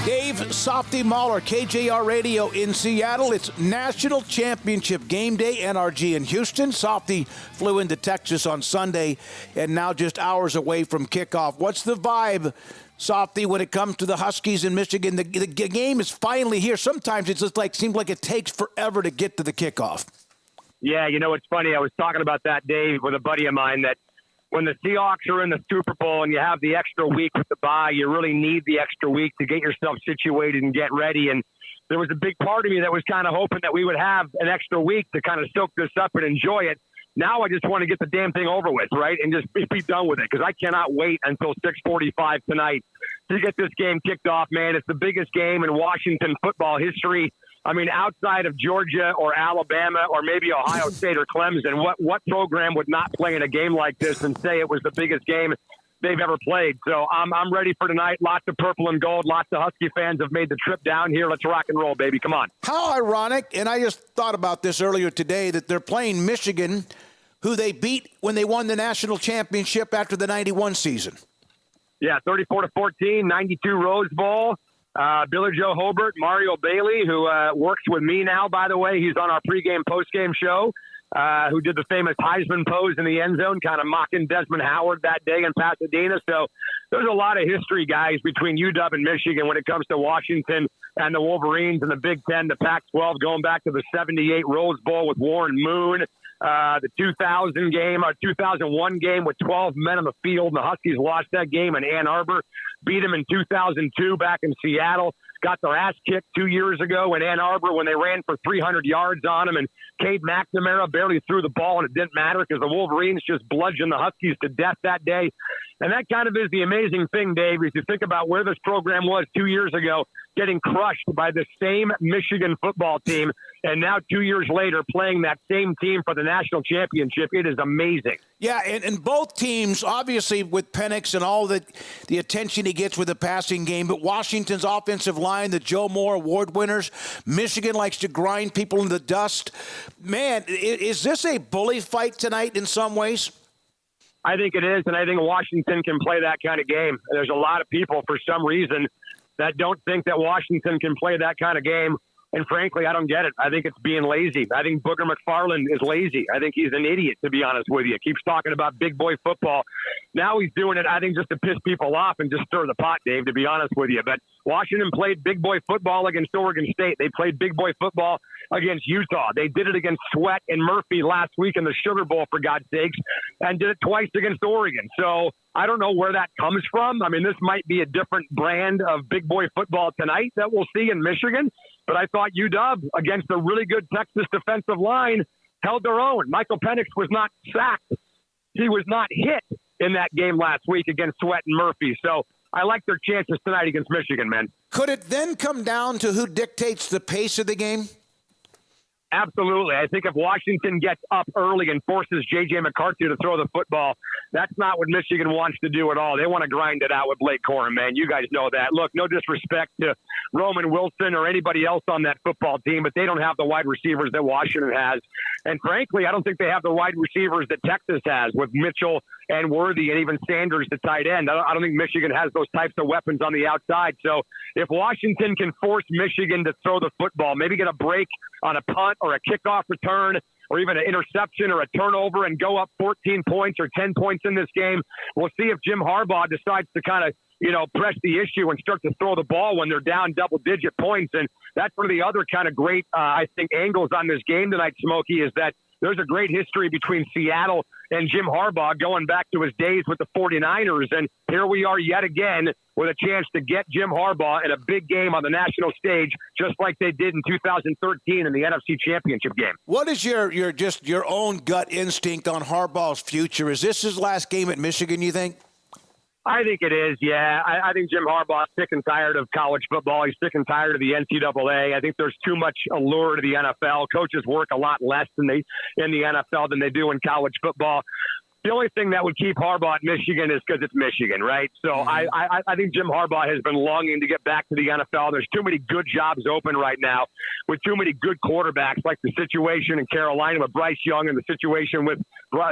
Dave, Softy, Mahler, KJR-Radio in Seattle. It's National Championship Game Day, NRG in Houston. Softy flew into Texas on Sunday and now just hours away from kickoff. What's the vibe, Softy, when it comes to the Huskies in Michigan? The game is finally here. Sometimes it just seems like it takes forever to get to the kickoff. Yeah, you know, it's funny. I was talking about that, Dave, with a buddy of mine, that when the Seahawks are in the Super Bowl and you have the extra week with the bye, you really need the extra week to get yourself situated and get ready. And there was a big part of me that was kind of hoping that we would have an extra week to kind of soak this up and enjoy it. Now I just want to get the damn thing over with, right, and just be done with it, because I cannot wait until 6:45 tonight to get this game kicked off, man. It's the biggest game in Washington football history. I mean, outside of Georgia or Alabama or maybe Ohio State or Clemson, what program would not play in a game like this and say it was the biggest game they've ever played? So I'm ready for tonight. Lots of purple and gold. Lots of Husky fans have made the trip down here. Let's rock and roll, baby. Come on. How ironic, and I just thought about this earlier today, that they're playing Michigan, who they beat when they won the national championship after the 91 season. Yeah, 34-14, 92 Rose Bowl. Billy Joe Hobart, Mario Bailey, who works with me now, by the way. He's on our pregame, postgame show, who did the famous Heisman pose in the end zone, kind of mocking Desmond Howard that day in Pasadena. So there's a lot of history, guys, between UW and Michigan when it comes to Washington and the Wolverines and the Big Ten, the Pac-12, going back to the 78 Rose Bowl with Warren Moon. The 2001 game with 12 men on the field, and the Huskies lost that game in Ann Arbor, beat them in 2002 back in Seattle, got their ass kicked 2 years ago in Ann Arbor when they ran for 300 yards on them, and Cade McNamara barely threw the ball, and it didn't matter because the Wolverines just bludgeoned the Huskies to death that day. And that kind of is the amazing thing, Dave, if you think about where this program was 2 years ago, getting crushed by the same Michigan football team, and now 2 years later playing that same team for the national championship. It is amazing. Yeah, and both teams, obviously with Penix and all the attention he gets with the passing game, but Washington's offensive line, the Joe Moore Award winners, Michigan likes to grind people in the dust. Man, is this a bully fight tonight in some ways? I think it is, and I think Washington can play that kind of game. There's a lot of people, for some reason, that don't think that Washington can play that kind of game. And frankly, I don't get it. I think it's being lazy. I think Booger McFarland is lazy. I think he's an idiot, to be honest with you. Keeps talking about big boy football. Now he's doing it, I think, just to piss people off and just stir the pot, Dave, to be honest with you. But Washington played big boy football against Oregon State. They played big boy football against Utah. They did it against Sweat and Murphy last week in the Sugar Bowl, for God's sakes, and did it twice against Oregon. So I don't know where that comes from. I mean, this might be a different brand of big boy football tonight that we'll see in Michigan. But I thought UW, against a really good Texas defensive line, held their own. Michael Penix was not sacked. He was not hit in that game last week against Sweat and Murphy. So I like their chances tonight against Michigan, man. Could it then come down to who dictates the pace of the game? Absolutely. I think if Washington gets up early and forces J.J. McCarthy to throw the football, that's not what Michigan wants to do at all. They want to grind it out with Blake Corum, man. You guys know that. Look, no disrespect to Roman Wilson or anybody else on that football team, but they don't have the wide receivers that Washington has. And frankly, I don't think they have the wide receivers that Texas has with Mitchell and Worthy and even Sanders, the tight end. I don't think Michigan has those types of weapons on the outside. So if Washington can force Michigan to throw the football, maybe get a break on a punt or a kickoff return or even an interception or a turnover and go up 14 points or 10 points in this game, we'll see if Jim Harbaugh decides to kind of, press the issue and start to throw the ball when they're down double-digit points. And that's one of the other kind of great, I think, angles on this game tonight, Smokey, is that there's a great history between Seattle and Jim Harbaugh going back to his days with the 49ers. And here we are yet again with a chance to get Jim Harbaugh in a big game on the national stage, just like they did in 2013 in the NFC Championship game. What is your own gut instinct on Harbaugh's future? Is this his last game at Michigan, you think? I think it is, yeah. I think Jim Harbaugh's sick and tired of college football. He's sick and tired of the NCAA. I think there's too much allure to the NFL. Coaches work a lot less in the NFL than they do in college football. The only thing that would keep Harbaugh at Michigan is because it's Michigan, right? So I think Jim Harbaugh has been longing to get back to the NFL. There's too many good jobs open right now with too many good quarterbacks, like the situation in Carolina with Bryce Young and the situation with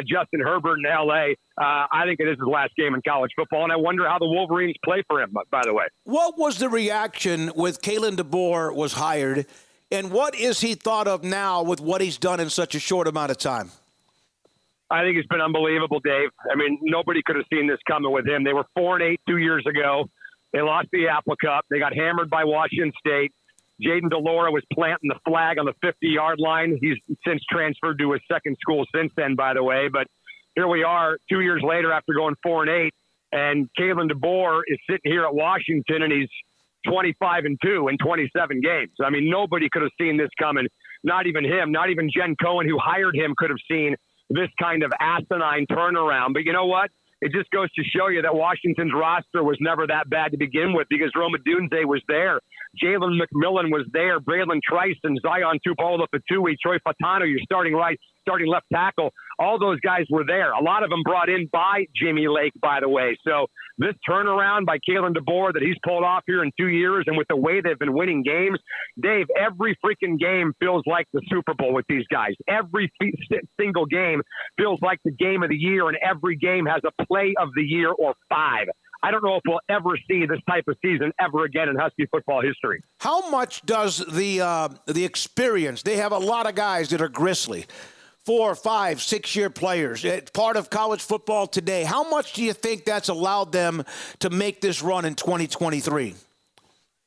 Justin Herbert in L.A. I think it is his last game in college football, and I wonder how the Wolverines play for him, by the way. What was the reaction with Kalen DeBoer was hired, and what is he thought of now with what he's done in such a short amount of time? I think it's been unbelievable, Dave. I mean, nobody could have seen this coming with him. They were 4-8 2 years ago. They lost the Apple Cup. They got hammered by Washington State. Jaden DeLora was planting the flag on the 50-yard line. He's since transferred to his second school since then, by the way. But here we are 2 years later after going 4-8, and Kalen DeBoer is sitting here at Washington, and he's 25-2 in 27 games. I mean, nobody could have seen this coming. Not even him. Not even Jen Cohen, who hired him, could have seen this kind of asinine turnaround. But you know what? It just goes to show you that Washington's roster was never that bad to begin with because Roma Dunze was there. Jalen McMillan was there. Braylon Trice and Zion Tupuola-Fatui, Troy Fatano, your starting left tackle. All those guys were there. A lot of them brought in by Jimmy Lake, by the way. So this turnaround by Kalen DeBoer that he's pulled off here in 2 years, and with the way they've been winning games, Dave, every freaking game feels like the Super Bowl with these guys. Every single game feels like the game of the year, and every game has a play of the year or 5. I don't know if we'll ever see this type of season ever again in Husky football history. How much does the experience? They have a lot of guys that are gristly, 4, 5, 6-year players, part of college football today. How much do you think that's allowed them to make this run in 2023?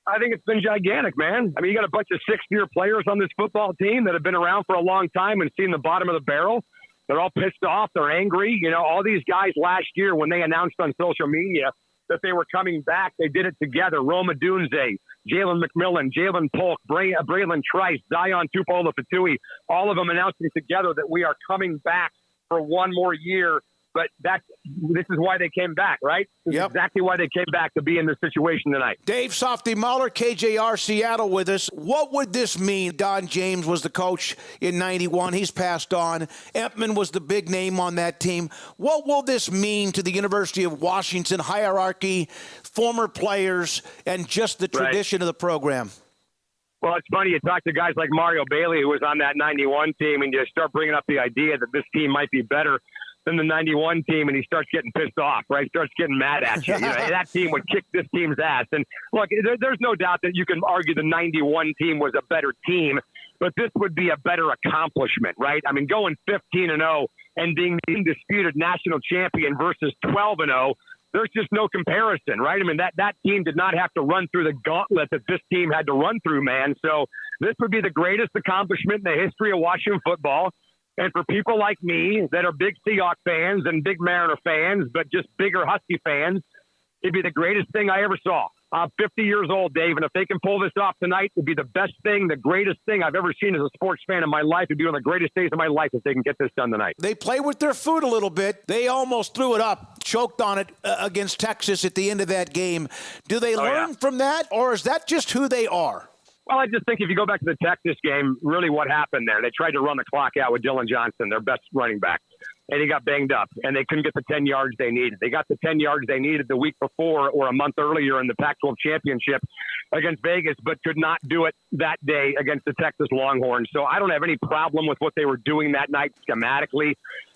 I think it's been gigantic, man. I mean, you got a bunch of 6-year players on this football team that have been around for a long time and seen the bottom of the barrel. They're all pissed off. They're angry. You know, all these guys last year when they announced on social media that they were coming back, they did it together. Roma Dunze, Jalen McMillan, Jalen Polk, Braylon Trice, Zion Tupuola-Fatui, all of them announcing together that we are coming back for one more year. But this is why they came back, right? This is exactly why they came back, to be in this situation tonight. Dave Softy Mahler, KJR Seattle with us. What would this mean? Don James was the coach in 91. He's passed on. Empman was the big name on that team. What will this mean to the University of Washington hierarchy, former players, and just the tradition of the program? Well, it's funny. You talk to guys like Mario Bailey, who was on that 91 team, and you start bringing up the idea that this team might be better than the 91 team, and he starts getting pissed off, right? Starts getting mad at you. You know, that team would kick this team's ass. And look, there's no doubt that you can argue the 91 team was a better team, but this would be a better accomplishment, right? I mean, going 15-0 and being the undisputed national champion versus 12-0, there's just no comparison, right? I mean, that team did not have to run through the gauntlet that this team had to run through, man. So this would be the greatest accomplishment in the history of Washington football. And for people like me that are big Seahawks fans and big Mariner fans, but just bigger Husky fans, it'd be the greatest thing I ever saw. I'm 50 years old, Dave, and if they can pull this off tonight, it'd be the best thing, the greatest thing I've ever seen as a sports fan in my life. It'd be one of the greatest days of my life if they can get this done tonight. They play with their foot a little bit. They almost threw it up, choked on it against Texas at the end of that game. Do they learn from that, or is that just who they are? Well, I just think if you go back to the Texas game, really what happened there, they tried to run the clock out with Dylan Johnson, their best running back, and he got banged up, and they couldn't get the 10 yards they needed. They got the 10 yards they needed the week before or a month earlier in the Pac-12 championship against Vegas, but could not do it that day against the Texas Longhorns. So I don't have any problem with what they were doing that night schematically.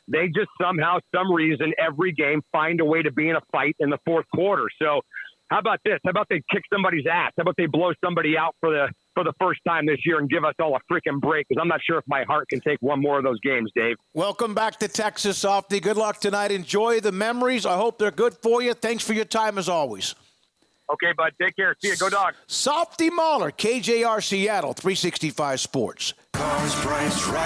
They just somehow, some reason, every game find a way to be in a fight in the fourth quarter. So how about this? How about they kick somebody's ass? How about they blow somebody out for the first time this year and give us all a freaking break? Because I'm not sure if my heart can take one more of those games, Dave. Welcome back to Texas, Softy. Good luck tonight. Enjoy the memories. I hope they're good for you. Thanks for your time as always. Okay, bud. Take care. See you. Go Dogs. Softy Mahler, KJR Seattle, 365 Sports. Cars priced right.